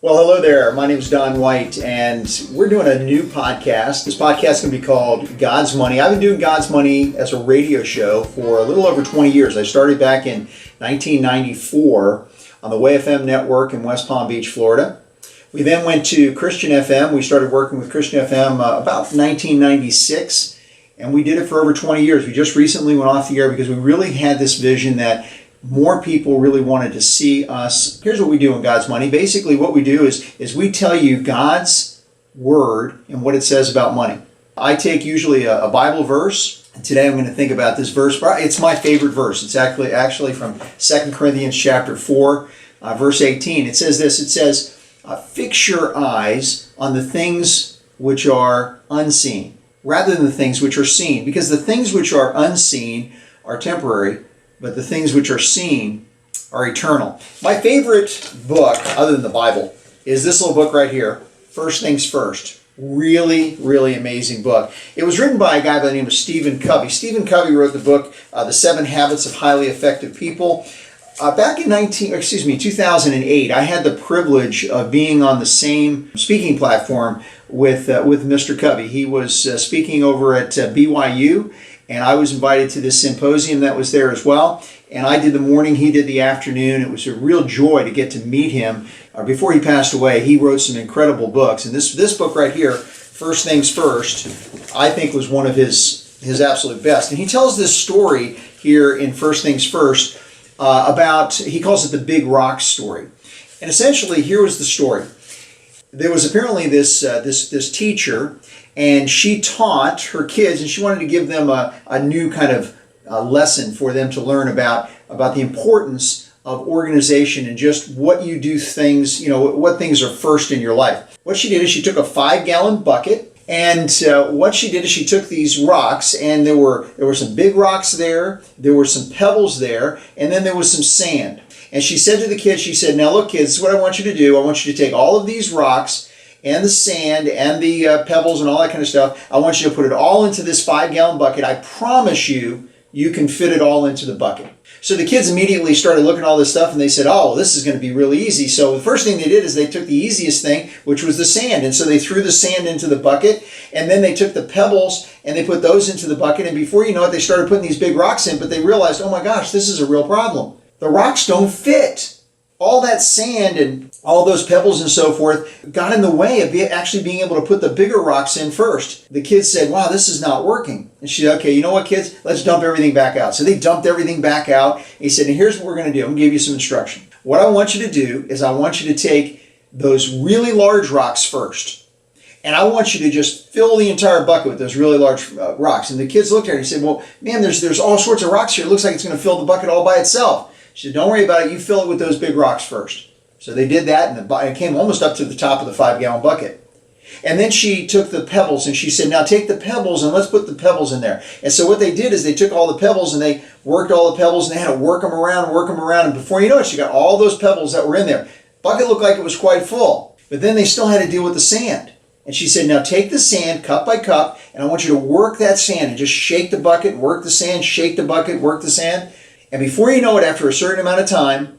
Well, hello there. My name is Don White, and we're doing a new podcast. This podcast is going to be called God's Money. I've been doing God's Money as a radio show for a little over 20 years. I started back in 1994 on the Way FM network in West Palm Beach, Florida. We then went to Christian FM. We started working with Christian FM about 1996, and we did it for over 20 years. We just recently went off the air because we really had this vision that more people really wanted to see us. Here's what we do in God's Money. Basically, what we do is we tell you God's Word and what it says about money. I take usually a Bible verse, and today I'm going to think about this verse. It's my favorite verse. It's actually from 2 Corinthians chapter 4, verse 18. It says this, it says, fix your eyes on the things which are unseen, rather than the things which are seen, because the things which are unseen are temporary, but the things which are seen are eternal. My favorite book, other than the Bible, is this little book right here, First Things First. Really, really amazing book. It was written by a guy by the name of Stephen Covey. Stephen Covey wrote the book, The 7 Habits of Highly Effective People. Back in 2008, I had the privilege of being on the same speaking platform with Mr. Covey. He was speaking over at BYU, and I was invited to this symposium that was there as well. And I did the morning, he did the afternoon. It was a real joy to get to meet him. Before he passed away, he wrote some incredible books. And this book right here, First Things First, I think was one of his absolute best. And he tells this story here in First Things First about, he calls it the Big Rock story. And essentially, here was the story. There was apparently this teacher, and she taught her kids, and she wanted to give them a new kind of lesson for them to learn about the importance of organization and just what you do things, what things are first in your life. What she did is she took a 5-gallon bucket, and what she did is she took these rocks, and there were some big rocks there were some pebbles there, and then there was some sand. And she said to the kids, she said, now look kids, this is what I want you to do. I want you to take all of these rocks and the sand and the pebbles and all that kind of stuff. I want you to put it all into this 5-gallon bucket. I promise you can fit it all into the bucket. So the kids immediately started looking at all this stuff, and they said, oh, well, this is going to be really easy. So the first thing they did is they took the easiest thing, which was the sand. And so they threw the sand into the bucket, and then they took the pebbles and they put those into the bucket. And before you know it, they started putting these big rocks in, but they realized, oh my gosh, this is a real problem. The rocks don't fit. All that sand and all those pebbles and so forth got in the way of actually being able to put the bigger rocks in first. The kids said, wow, this is not working. And she said, okay, you know what, kids? Let's dump everything back out. So they dumped everything back out. And he said, and here's what we're going to do. I'm going to give you some instruction. What I want you to do is I want you to take those really large rocks first. And I want you to just fill the entire bucket with those really large rocks. And the kids looked at her and said, well, man, there's all sorts of rocks here. It looks like it's going to fill the bucket all by itself. She said, don't worry about it. You fill it with those big rocks first. So they did that, and it came almost up to the top of the 5-gallon bucket. And then she took the pebbles, and she said, now take the pebbles, and let's put the pebbles in there. And so what they did is they took all the pebbles, and they worked all the pebbles, and they had to work them around. And before you know it, she got all those pebbles that were in there. Bucket looked like it was quite full. But then they still had to deal with the sand. And she said, now take the sand cup by cup, and I want you to work that sand, and just shake the bucket, work the sand, shake the bucket, work the sand. And before you know it, after a certain amount of time,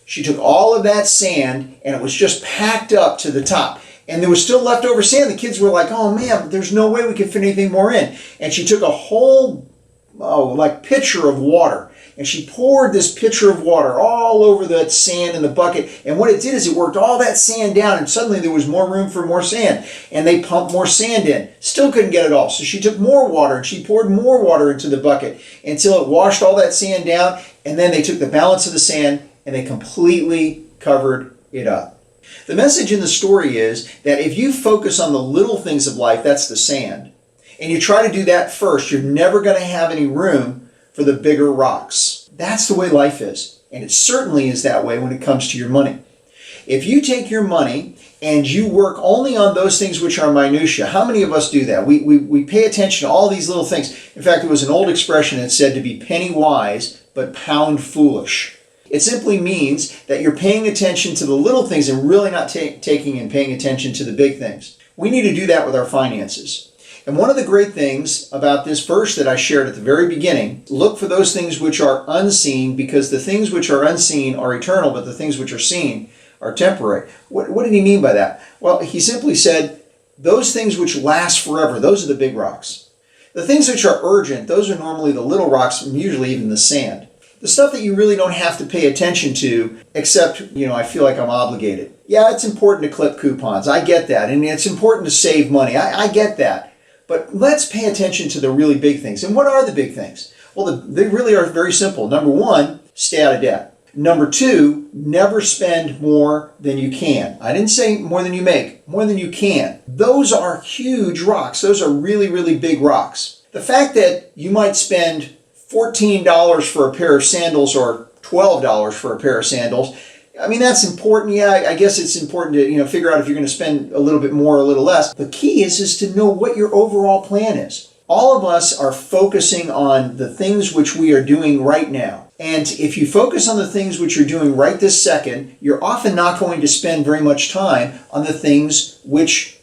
she took all of that sand, and it was just packed up to the top. And there was still leftover sand. The kids were like, oh man, there's no way we can fit anything more in. And she took a whole pitcher of water, and she poured this pitcher of water all over that sand in the bucket. And what it did is it worked all that sand down, and suddenly there was more room for more sand. And they pumped more sand in. Still couldn't get it all. So she took more water, and she poured more water into the bucket until it washed all that sand down. And then they took the balance of the sand, and they completely covered it up. The message in the story is that if you focus on the little things of life, that's the sand, and you try to do that first, you're never going to have any room for the bigger rocks. That's the way life is. And it certainly is that way when it comes to your money. If you take your money and you work only on those things which are minutia, how many of us do that? We pay attention to all these little things. In fact, there was an old expression that said to be penny wise, but pound foolish. It simply means that you're paying attention to the little things and really not taking and paying attention to the big things. We need to do that with our finances. And one of the great things about this verse that I shared at the very beginning, look for those things which are unseen, because the things which are unseen are eternal, but the things which are seen are temporary. What did he mean by that? Well, he simply said, those things which last forever, those are the big rocks. The things which are urgent, those are normally the little rocks, and usually even the sand. The stuff that you really don't have to pay attention to, except, I feel like I'm obligated. Yeah, it's important to clip coupons. I get that. And it's important to save money. I get that. But let's pay attention to the really big things. And what are the big things? Well, they really are very simple. Number one, stay out of debt. Number two, never spend more than you can. I didn't say more than you make, more than you can. Those are huge rocks. Those are really, really big rocks. The fact that you might spend $14 for a pair of sandals or $12 for a pair of sandals, I mean, that's important. Yeah, I guess it's important to, figure out if you're going to spend a little bit more or a little less. The key is to know what your overall plan is. All of us are focusing on the things which we are doing right now. And if you focus on the things which you're doing right this second, you're often not going to spend very much time on the things which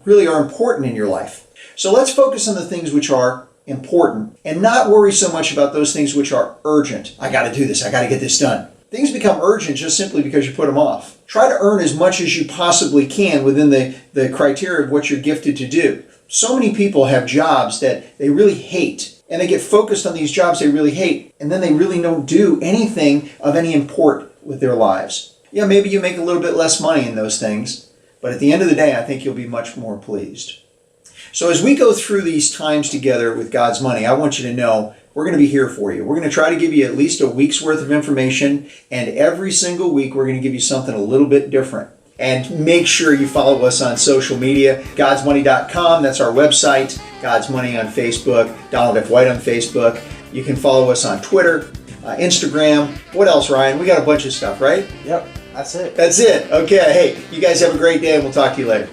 really are important in your life. So let's focus on the things which are important and not worry so much about those things which are urgent. I got to do this. I got to get this done. Things become urgent just simply because you put them off. Try to earn as much as you possibly can within the criteria of what you're gifted to do. So many people have jobs that they really hate, and they get focused on these jobs they really hate, and then they really don't do anything of any import with their lives. Yeah, maybe you make a little bit less money in those things, but at the end of the day, I think you'll be much more pleased. So as we go through these times together with God's Money, I want you to know we're going to be here for you. We're going to try to give you at least a week's worth of information, and every single week we're going to give you something a little bit different. And make sure you follow us on social media, godsmoney.com, that's our website, God's Money on Facebook, Donald F. White on Facebook. You can follow us on Twitter, Instagram. What else, Ryan? We got a bunch of stuff, right? Yep, that's it. That's it. Okay, hey, you guys have a great day, and we'll talk to you later.